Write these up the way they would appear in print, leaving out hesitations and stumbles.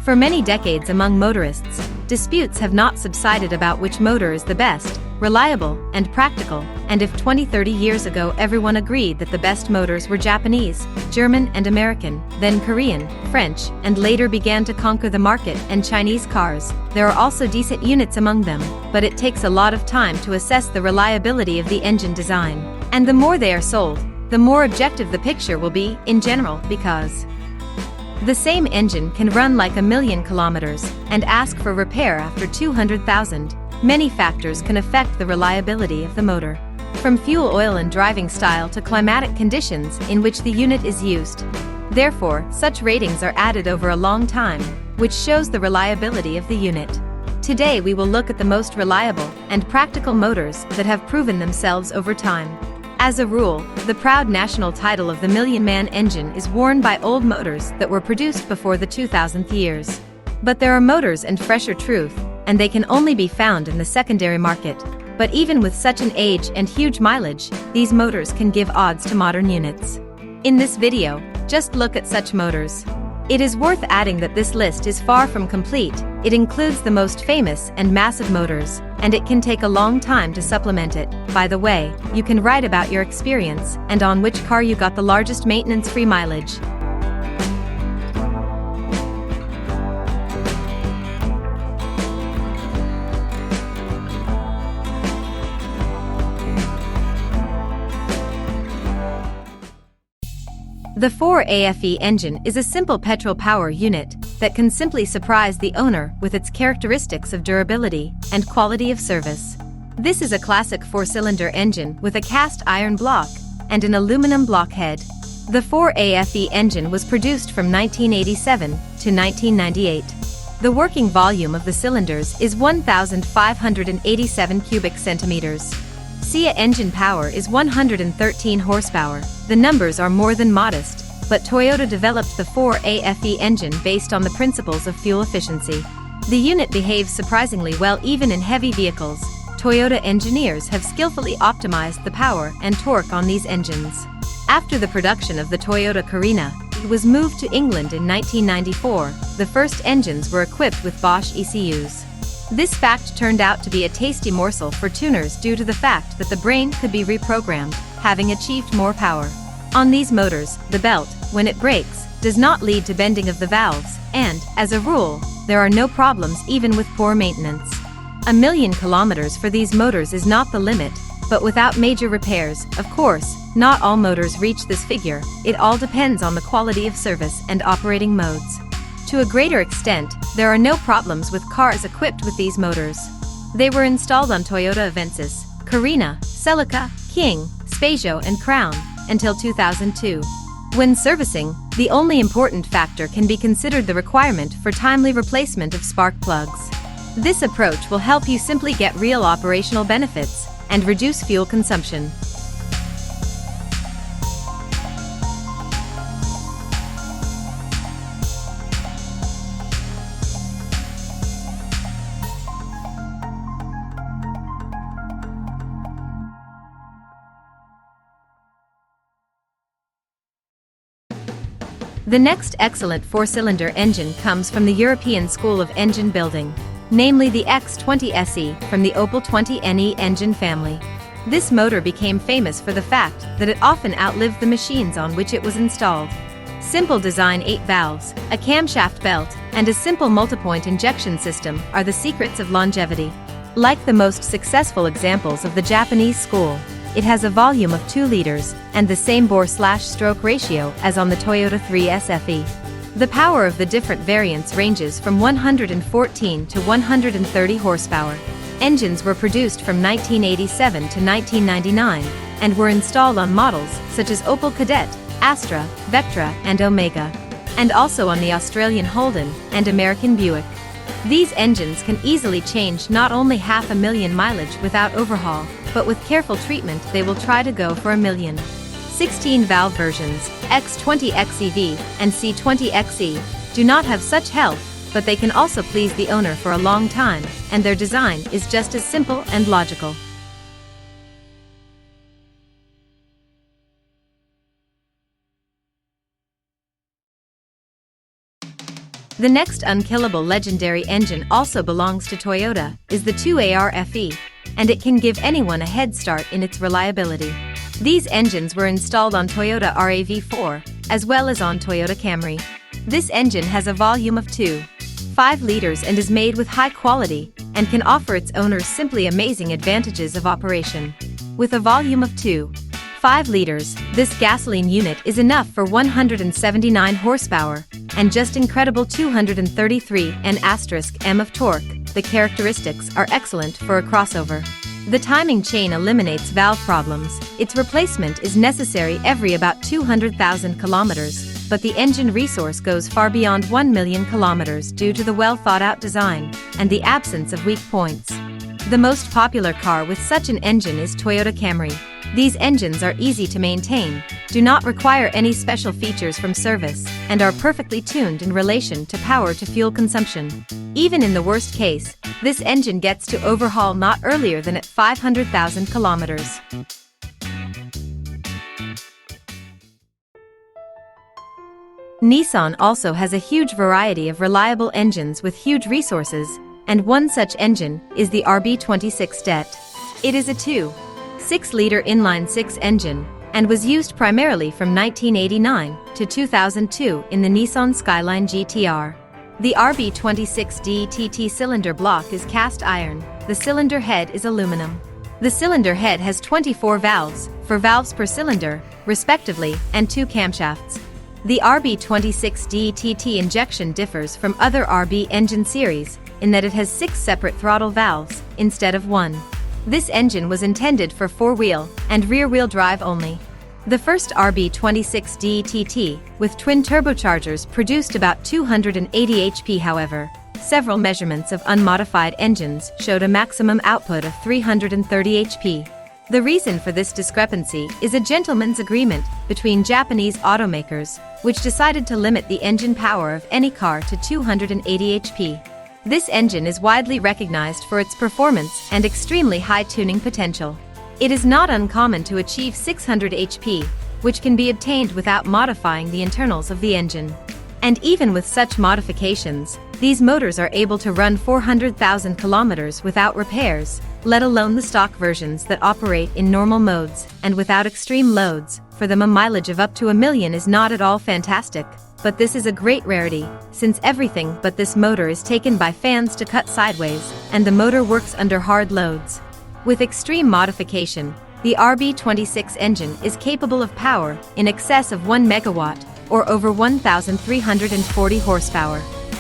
For many decades among motorists, disputes have not subsided about which motor is the best, reliable, and practical, and if 20-30 years ago everyone agreed that the best motors were Japanese, German and American, then Korean, French, and later began to conquer the market and Chinese cars, there are also decent units among them, but it takes a lot of time to assess the reliability of the engine design. And the more they are sold, the more objective the picture will be, in general, because the same engine can run like 1,000,000 kilometers and ask for repair after 200,000. Many factors can affect the reliability of the motor, from fuel oil and driving style to climatic conditions in which the unit is used. Therefore, such ratings are added over a long time, which shows the reliability of the unit. Today we will look at the most reliable and practical motors that have proven themselves over time. As a rule, the proud national title of the Million Man engine is worn by old motors that were produced before the 2000th years. But there are motors and fresher truth, and they can only be found in the secondary market. But even with such an age and huge mileage, these motors can give odds to modern units. In this video, just look at such motors. It is worth adding that this list is far from complete. It includes the most famous and massive motors, and it can take a long time to supplement it. By the way, you can write about your experience and on which car you got the largest maintenance-free mileage. The 4AFE engine is a simple petrol power unit that can simply surprise the owner with its characteristics of durability and quality of service. This is a classic four-cylinder engine with a cast iron block and an aluminum blockhead. The 4AFE engine was produced from 1987 to 1998. The working volume of the cylinders is 1,587 cubic centimeters. SEA engine power is 113 horsepower. The numbers are more than modest, but Toyota developed the 4AFE engine based on the principles of fuel efficiency. The unit behaves surprisingly well even in heavy vehicles. Toyota engineers have skillfully optimized the power and torque on these engines. After the production of the Toyota Carina, it was moved to England in 1994. The first engines were equipped with Bosch ECUs. This fact turned out to be a tasty morsel for tuners due to the fact that the brain could be reprogrammed, having achieved more power. On these motors, the belt, when it breaks, does not lead to bending of the valves, and, as a rule, there are no problems even with poor maintenance. 1,000,000 kilometers for these motors is not the limit, but without major repairs, of course, not all motors reach this figure. It all depends on the quality of service and operating modes. To a greater extent, there are no problems with cars equipped with these motors. They were installed on Toyota Avensis, Carina, Celica, King, Spacio and Crown, until 2002. When servicing, the only important factor can be considered the requirement for timely replacement of spark plugs. This approach will help you simply get real operational benefits and reduce fuel consumption. The next excellent four-cylinder engine comes from the European school of engine building, namely the X20 SE from the Opel 20NE engine family. This motor became famous for the fact that it often outlived the machines on which it was installed. Simple design, 8 valves, a camshaft belt, and a simple multipoint injection system are the secrets of longevity. Like the most successful examples of the Japanese school, it has a volume of 2 liters and the same bore/stroke ratio as on the Toyota 3S FE. The power of the different variants ranges from 114 to 130 horsepower. Engines were produced from 1987 to 1999 and were installed on models such as Opel Kadett, Astra, Vectra and Omega, and also on the Australian Holden and American Buick. These engines can easily change not only 500,000 mileage without overhaul, but with careful treatment they will try to go for 1,000,000. 16-valve versions, X20XEV and C20XE, do not have such health, but they can also please the owner for a long time, and their design is just as simple and logical. The next unkillable legendary engine also belongs to Toyota, is the 2AR-FE, and it can give anyone a head start in its reliability. These engines were installed on Toyota RAV4, as well as on Toyota Camry. This engine has a volume of 2.5 liters and is made with high quality, and can offer its owners simply amazing advantages of operation. With a volume of 2.5 liters, this gasoline unit is enough for 179 horsepower, and just incredible 233 and *M of torque. The characteristics are excellent for a crossover. The timing chain eliminates valve problems. Its replacement is necessary every about 200,000 kilometers, but the engine resource goes far beyond 1 million kilometers due to the well-thought-out design and the absence of weak points. The most popular car with such an engine is Toyota Camry. These engines are easy to maintain, do not require any special features from service, and are perfectly tuned in relation to power-to-fuel consumption. Even in the worst case, this engine gets to overhaul not earlier than at 500,000 kilometers. Nissan also has a huge variety of reliable engines with huge resources, and one such engine is the RB26 Det. It is a 2.6-liter inline-six engine, and was used primarily from 1989 to 2002 in the Nissan Skyline GT-R. The RB26 DTT cylinder block is cast iron, the cylinder head is aluminum. The cylinder head has 24 valves, 4 valves per cylinder, respectively, and 2 camshafts. The RB26 DTT injection differs from other RB engine series in that it has 6 separate throttle valves, instead of 1. This engine was intended for four-wheel and rear-wheel drive only. The first RB26 DTT, with twin turbochargers, produced about 280 HP. However, several measurements of unmodified engines showed a maximum output of 330 HP. The reason for this discrepancy is a gentleman's agreement between Japanese automakers, which decided to limit the engine power of any car to 280 HP. This engine is widely recognized for its performance and extremely high tuning potential. It is not uncommon to achieve 600 HP, which can be obtained without modifying the internals of the engine. And even with such modifications, these motors are able to run 400,000 kilometers without repairs, let alone the stock versions that operate in normal modes and without extreme loads. For them, a mileage of up to 1 million is not at all fantastic. But this is a great rarity, since everything but this motor is taken by fans to cut sideways, and the motor works under hard loads. With extreme modification, the RB26 engine is capable of power in excess of 1 megawatt, or over 1,340 horsepower.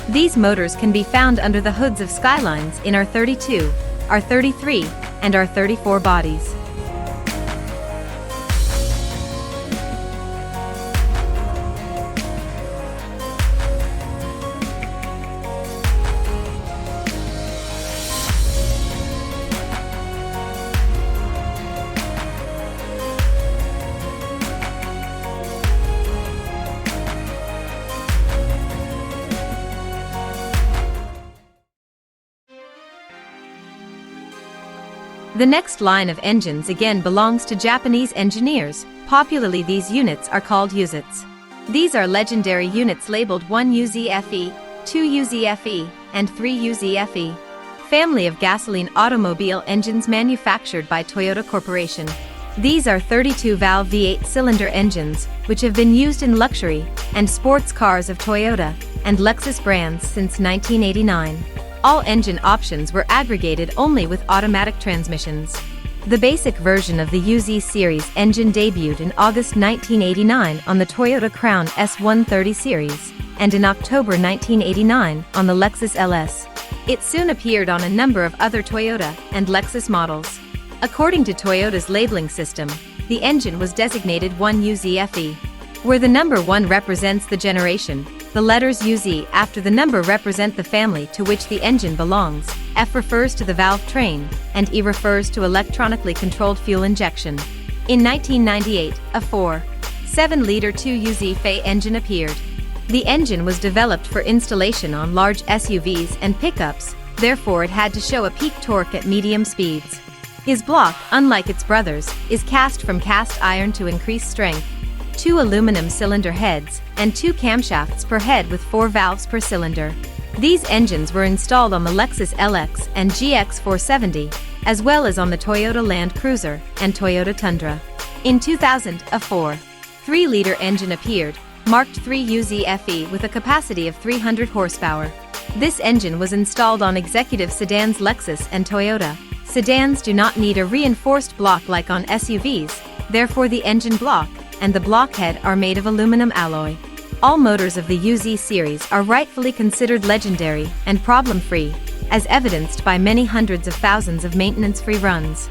These motors can be found under the hoods of Skylines in R32, R33, and R34 bodies. The next line of engines again belongs to Japanese engineers. Popularly, these units are called Uzits. These are legendary units labeled 1UZFE, 2UZFE, and 3UZFE. Family of gasoline automobile engines manufactured by Toyota Corporation. These are 32-valve V8 cylinder engines, which have been used in luxury and sports cars of Toyota and Lexus brands since 1989. All engine options were aggregated only with automatic transmissions. The basic version of the UZ series engine debuted in August 1989 on the Toyota Crown S130 series, and in October 1989 on the Lexus LS. It soon appeared on a number of other Toyota and Lexus models. According to Toyota's labeling system, the engine was designated 1UZFE. Where the number 1 represents the generation, the letters UZ after the number represent the family to which the engine belongs, F refers to the valve train, and E refers to electronically controlled fuel injection. In 1998, a 4.7-liter 2UZ-FE engine appeared. The engine was developed for installation on large SUVs and pickups, therefore it had to show a peak torque at medium speeds. His block, unlike its brothers, is cast from cast iron to increase strength. 2 aluminum cylinder heads, and 2 camshafts per head with 4 valves per cylinder. These engines were installed on the Lexus LX and GX 470, as well as on the Toyota Land Cruiser and Toyota Tundra. In 2000, a 4.3-liter engine appeared, marked 3UZFE with a capacity of 300 horsepower. This engine was installed on executive sedans Lexus and Toyota. Sedans do not need a reinforced block like on SUVs, therefore the engine block and the blockhead are made of aluminum alloy. All motors of the UZ series are rightfully considered legendary and problem-free, as evidenced by many hundreds of thousands of maintenance-free runs.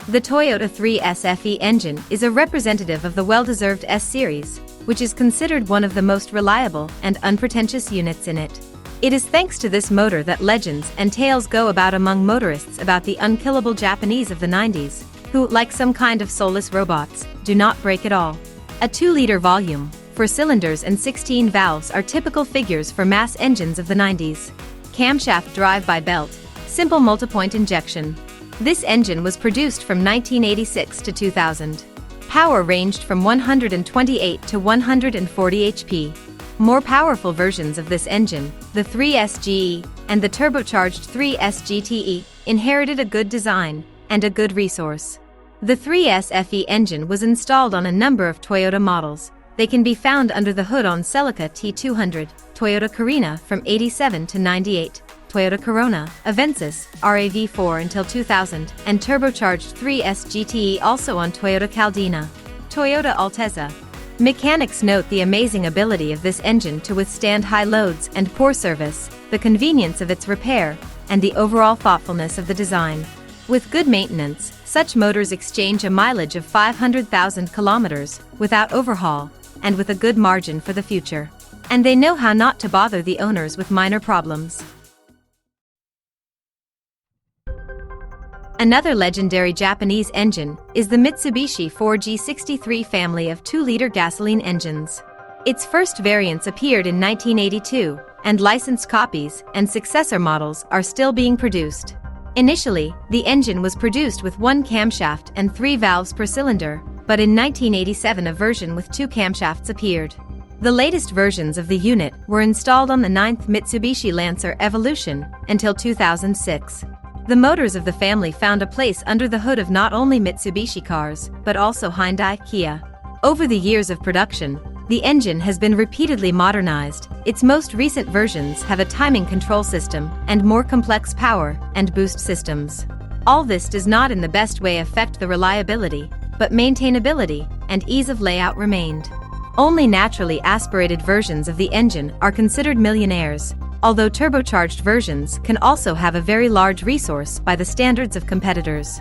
The Toyota 3S FE engine is a representative of the well-deserved S series, which is considered one of the most reliable and unpretentious units in it. It is thanks to this motor that legends and tales go about among motorists about the unkillable Japanese of the 90s, who, like some kind of soulless robots, do not break at all. A 2-liter volume, 4 cylinders and 16 valves are typical figures for mass engines of the 90s. Camshaft drive-by-belt, simple multipoint injection. This engine was produced from 1986 to 2000. Power ranged from 128 to 140 HP. More powerful versions of this engine, the 3S GE and the turbocharged 3S GTE, inherited a good design and a good resource. The 3S FE engine was installed on a number of Toyota models. They can be found under the hood on Celica T200, Toyota Carina from 87 to 98. Toyota Corolla, Avensis, RAV4 until 2000, and turbocharged 3S GTE also on Toyota Caldina. Toyota Altezza. Mechanics note the amazing ability of this engine to withstand high loads and poor service, the convenience of its repair, and the overall thoughtfulness of the design. With good maintenance, such motors exchange a mileage of 500,000 kilometers without overhaul, and with a good margin for the future. And they know how not to bother the owners with minor problems. Another legendary Japanese engine is the Mitsubishi 4G63 family of 2-liter gasoline engines. Its first variants appeared in 1982, and licensed copies and successor models are still being produced. Initially, the engine was produced with 1 camshaft and 3 valves per cylinder, but in 1987 a version with 2 camshafts appeared. The latest versions of the unit were installed on the 9th Mitsubishi Lancer Evolution until 2006. The motors of the family found a place under the hood of not only Mitsubishi cars, but also Hyundai, Kia. Over the years of production, the engine has been repeatedly modernized. Its most recent versions have a timing control system and more complex power and boost systems. All this does not in the best way affect the reliability, but maintainability and ease of layout remained. Only naturally aspirated versions of the engine are considered millionaires, although turbocharged versions can also have a very large resource by the standards of competitors.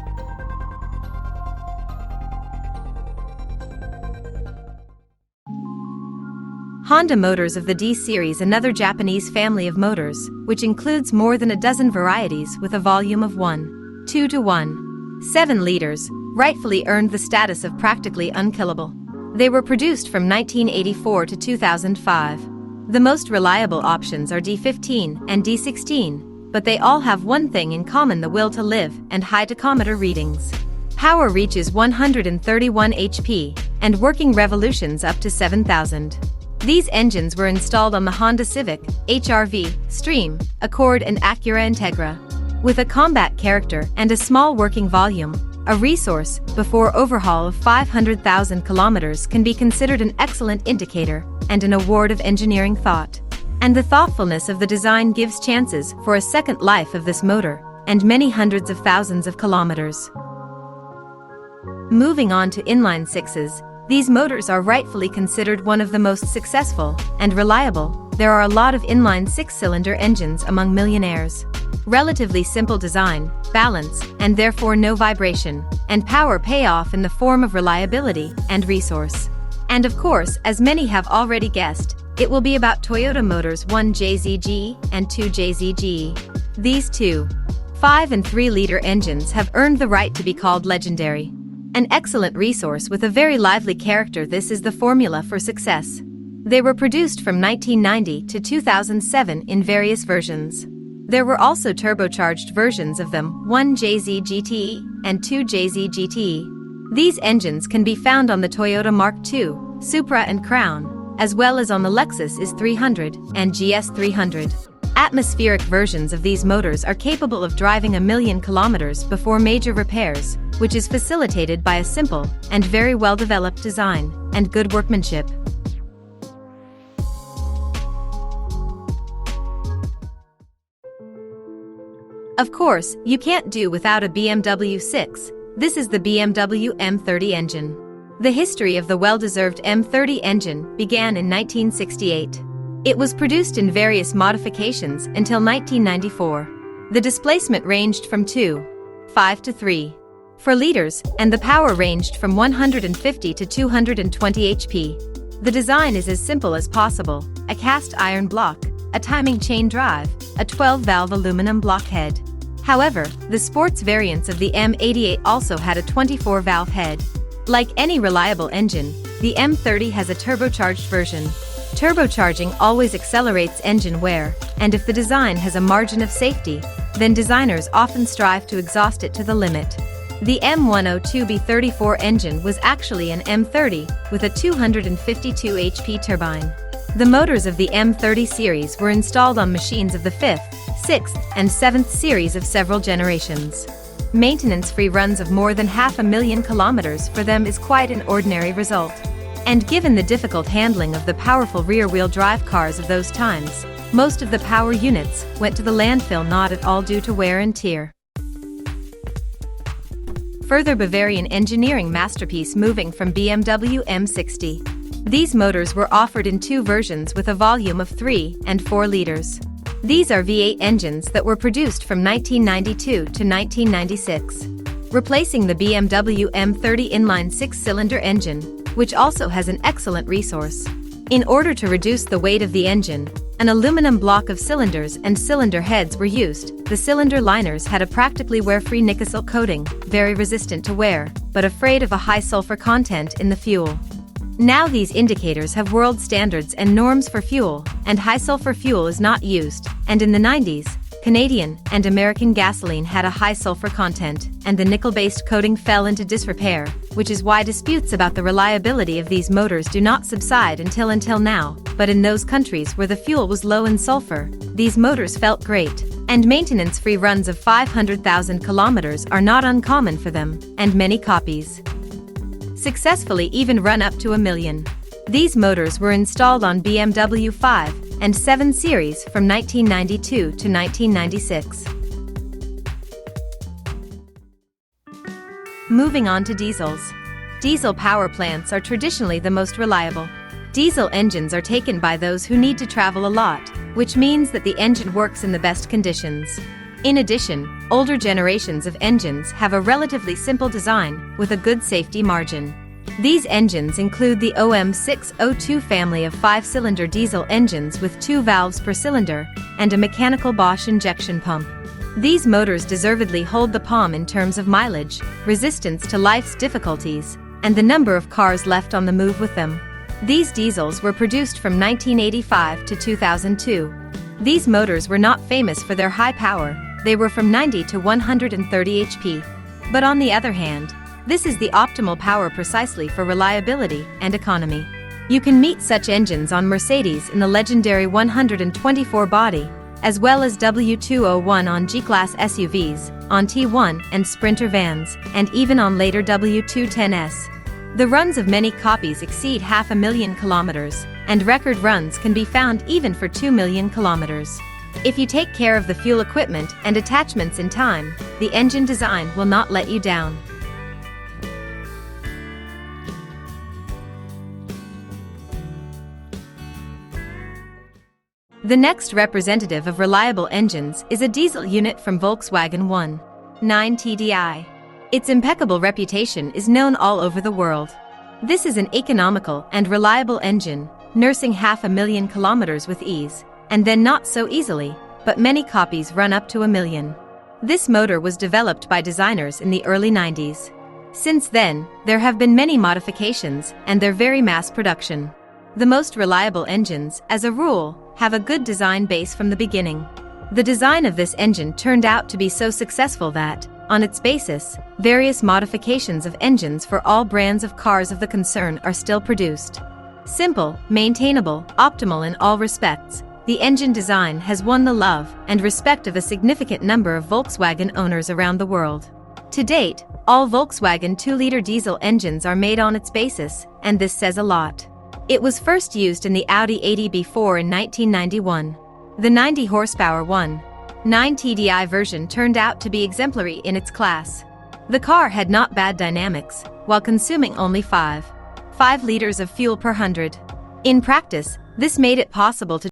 Honda motors of the D series, another Japanese family of motors, which includes more than a dozen varieties with a volume of 1.2 to 1.7 liters, rightfully earned the status of practically unkillable. They were produced from 1984 to 2005. The most reliable options are D15 and D16, but they all have one thing in common: the will to live and high tachometer readings. Power reaches 131 HP, and working revolutions up to 7,000. These engines were installed on the Honda Civic, HR-V, Stream, Accord and Acura Integra. With a combat character and a small working volume, a resource before overhaul of 500,000 kilometers can be considered an excellent indicator and an award of engineering thought. And the thoughtfulness of the design gives chances for a second life of this motor and many hundreds of thousands of kilometers. Moving on to inline sixes, these motors are rightfully considered one of the most successful and reliable. There are a lot of inline six-cylinder engines among millionaires. Relatively simple design, balance, and therefore no vibration, and power pay off in the form of reliability and resource. And of course, as many have already guessed, it will be about Toyota Motors 1JZGE and 2JZGE. These 2.5 and 3-liter engines have earned the right to be called legendary. An excellent resource with a very lively character, this is the formula for success. They were produced from 1990 to 2007 in various versions. There were also turbocharged versions of them, 1JZ GTE and 2JZ GTE. These engines can be found on the Toyota Mark II, Supra and Crown, as well as on the Lexus Is 300 and GS 300. Atmospheric versions of these motors are capable of driving 1,000,000 kilometers before major repairs, which is facilitated by a simple and very well-developed design and good workmanship. Of course, you can't do without a BMW 6. This is the BMW M30 engine. The history of the well-deserved M30 engine began in 1968. It was produced in various modifications until 1994. The displacement ranged from 2.5 to 3.4 liters, and the power ranged from 150 to 220 HP. The design is as simple as possible: a cast iron block, a timing chain drive, a 12-valve aluminum blockhead. However, the sports variants of the M88 also had a 24-valve head. Like any reliable engine, the M30 has a turbocharged version. Turbocharging always accelerates engine wear, and if the design has a margin of safety, then designers often strive to exhaust it to the limit. The M102B34 engine was actually an M30 with a 252 HP turbine. The motors of the M30 series were installed on machines of the 5th, 6th, and 7th series of several generations. Maintenance-free runs of more than 500,000 kilometers for them is quite an ordinary result. And given the difficult handling of the powerful rear-wheel drive cars of those times, most of the power units went to the landfill, not at all due to wear and tear. Further Bavarian engineering masterpiece moving from BMW M60. These motors were offered in 2 versions with a volume of 3 and 4 liters. These are V8 engines that were produced from 1992 to 1996, replacing the BMW M30 inline 6-cylinder engine, which also has an excellent resource. In order to reduce the weight of the engine, an aluminum block of cylinders and cylinder heads were used. The cylinder liners had a practically wear-free nickel coating, very resistant to wear, but afraid of a high sulfur content in the fuel. Now these indicators have world standards and norms for fuel, and high sulfur fuel is not used, and in the 90s, Canadian and American gasoline had a high sulfur content, and the nickel-based coating fell into disrepair, which is why disputes about the reliability of these motors do not subside until now. But in those countries where the fuel was low in sulfur, these motors felt great, and maintenance-free runs of 500,000 kilometers are not uncommon for them, and many copies successfully even run up to 1,000,000. These motors were installed on BMW 5 and 7 series from 1992 to 1996. Moving on to diesels. Diesel power plants are traditionally the most reliable. Diesel engines are taken by those who need to travel a lot, which means that the engine works in the best conditions. In addition, older generations of engines have a relatively simple design with a good safety margin. These engines include the OM602 family of 5-cylinder diesel engines with 2 valves per cylinder and a mechanical Bosch injection pump. These motors deservedly hold the palm in terms of mileage, resistance to life's difficulties, and the number of cars left on the move with them. These diesels were produced from 1985 to 2002. These motors were not famous for their high power, they were from 90 to 130 HP. But on the other hand, this is the optimal power precisely for reliability and economy. You can meet such engines on Mercedes in the legendary 124 body, as well as W201 on G-Class SUVs, on T1 and Sprinter vans, and even on later W210s. The runs of many copies exceed 500,000 kilometers, and record runs can be found even for 2 million kilometers. If you take care of the fuel equipment and attachments in time, the engine design will not let you down. The next representative of reliable engines is a diesel unit from Volkswagen 1.9 TDI. Its impeccable reputation is known all over the world. This is an economical and reliable engine, nursing 500,000 kilometers with ease, and then not so easily, but many copies run up to 1 million. This motor was developed by designers in the early 90s. Since then, there have been many modifications, and they're very mass production. The most reliable engines, as a rule, have a good design base from the beginning. The design of this engine turned out to be so successful that, on its basis, various modifications of engines for all brands of cars of the concern are still produced. Simple, maintainable, optimal in all respects, the engine design has won the love and respect of a significant number of Volkswagen owners around the world. To date, all Volkswagen 2-liter diesel engines are made on its basis, and this says a lot. It was first used in the Audi 80 B4 in 1991. The 90 horsepower 1.9 TDI version turned out to be exemplary in its class. The car had not bad dynamics, while consuming only 5 liters of fuel per 100. In practice, this made it possible to.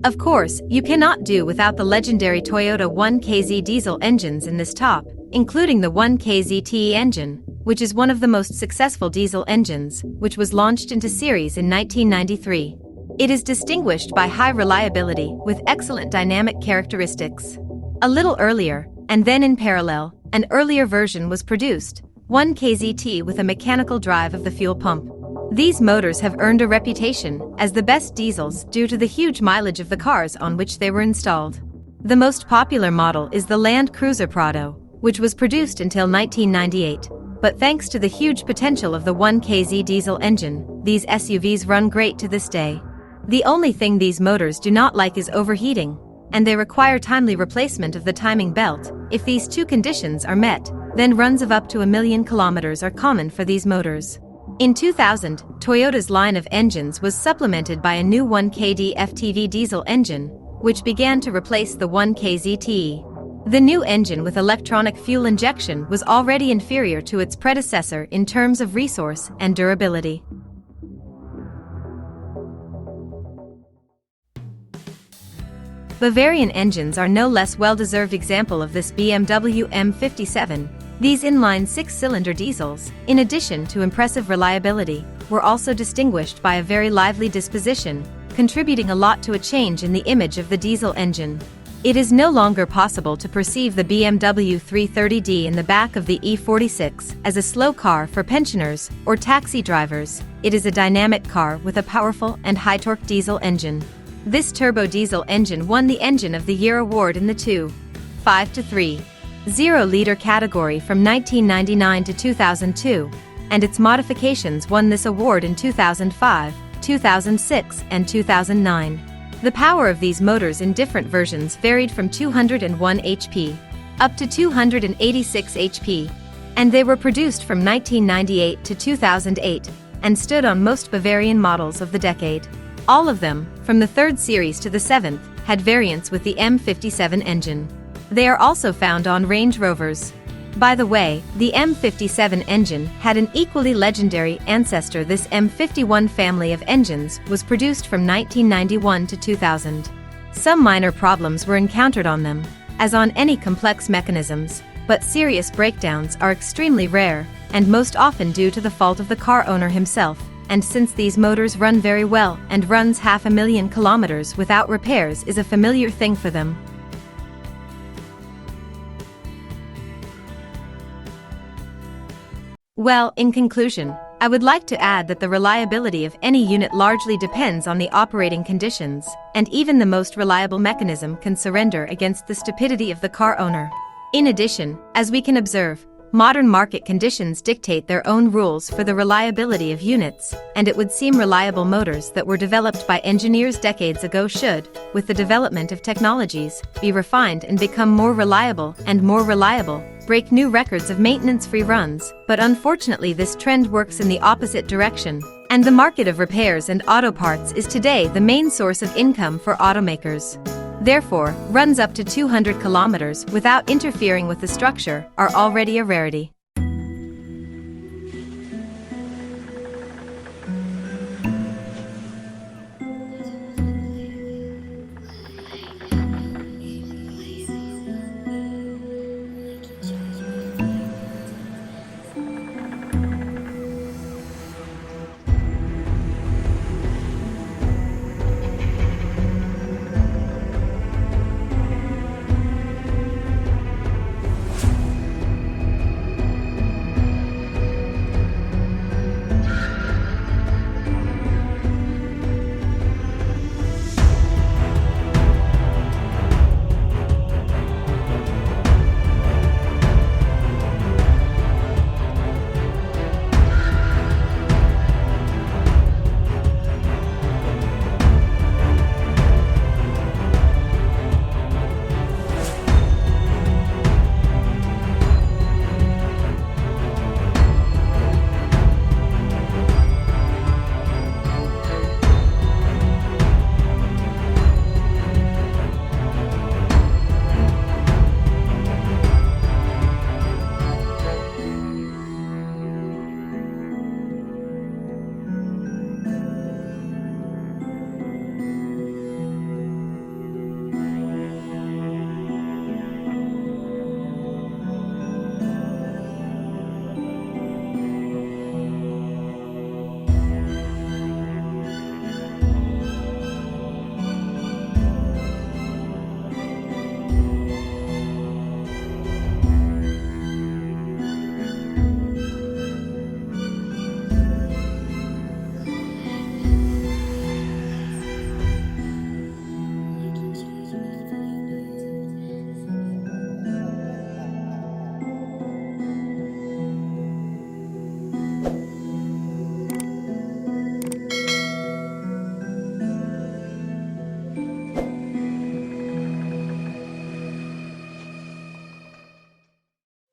Of course, you cannot do without the legendary Toyota 1KZ diesel engines in this top, including the 1KZ TE engine, which is one of the most successful diesel engines, which was launched into series in 1993. It is distinguished by high reliability with excellent dynamic characteristics. A little earlier, and then in parallel, an earlier version was produced, 1KZT with a mechanical drive of the fuel pump. These motors have earned a reputation as the best diesels due to the huge mileage of the cars on which they were installed. The most popular model is the Land Cruiser Prado, which was produced until 1998, but thanks to the huge potential of the 1KZ diesel engine, these SUVs run great to this day. The only thing these motors do not like is overheating, and they require timely replacement of the timing belt. If these two conditions are met, then runs of up to 1 million kilometers are common for these motors. In 2000, Toyota's line of engines was supplemented by a new 1KD FTV diesel engine, which began to replace the 1KZTE. The new engine with electronic fuel injection was already inferior to its predecessor in terms of resource and durability. Bavarian engines are no less well-deserved example of this. BMW M57. These inline 6-cylinder diesels, in addition to impressive reliability, were also distinguished by a very lively disposition, contributing a lot to a change in the image of the diesel engine. It is no longer possible to perceive the BMW 330d in the back of the E46 as a slow car for pensioners or taxi drivers. It is a dynamic car with a powerful and high-torque diesel engine. This turbo diesel engine won the Engine of the Year award in the 2.5 to 3.0-liter category from 1999 to 2002, and its modifications won this award in 2005, 2006, and 2009. The power of these motors in different versions varied from 201 HP up to 286 HP, and they were produced from 1998 to 2008 and stood on most Bavarian models of the decade. All of them, from the 3rd series to the 7th, had variants with the M57 engine. They are also found on Range Rovers. By the way, the M57 engine had an equally legendary ancestor. This M51 family of engines was produced from 1991 to 2000. Some minor problems were encountered on them, as on any complex mechanisms, but serious breakdowns are extremely rare, and most often due to the fault of the car owner himself. And since these motors run very well and runs 500,000 kilometers without repairs is a familiar thing for them. Well, in conclusion, I would like to add that the reliability of any unit largely depends on the operating conditions, and even the most reliable mechanism can surrender against the stupidity of the car owner. In addition, as we can observe, modern market conditions dictate their own rules for the reliability of units, and it would seem reliable motors that were developed by engineers decades ago should, with the development of technologies, be refined and become more reliable, break new records of maintenance-free runs. But unfortunately this trend works in the opposite direction, and the market of repairs and auto parts is today the main source of income for automakers. Therefore, runs up to 200 kilometers without interfering with the structure are already a rarity.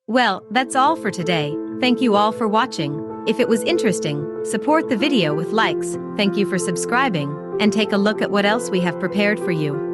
Well, that's all for today. Thank you all for watching. If it was interesting, support the video with likes, thank you for subscribing, and take a look at what else we have prepared for you.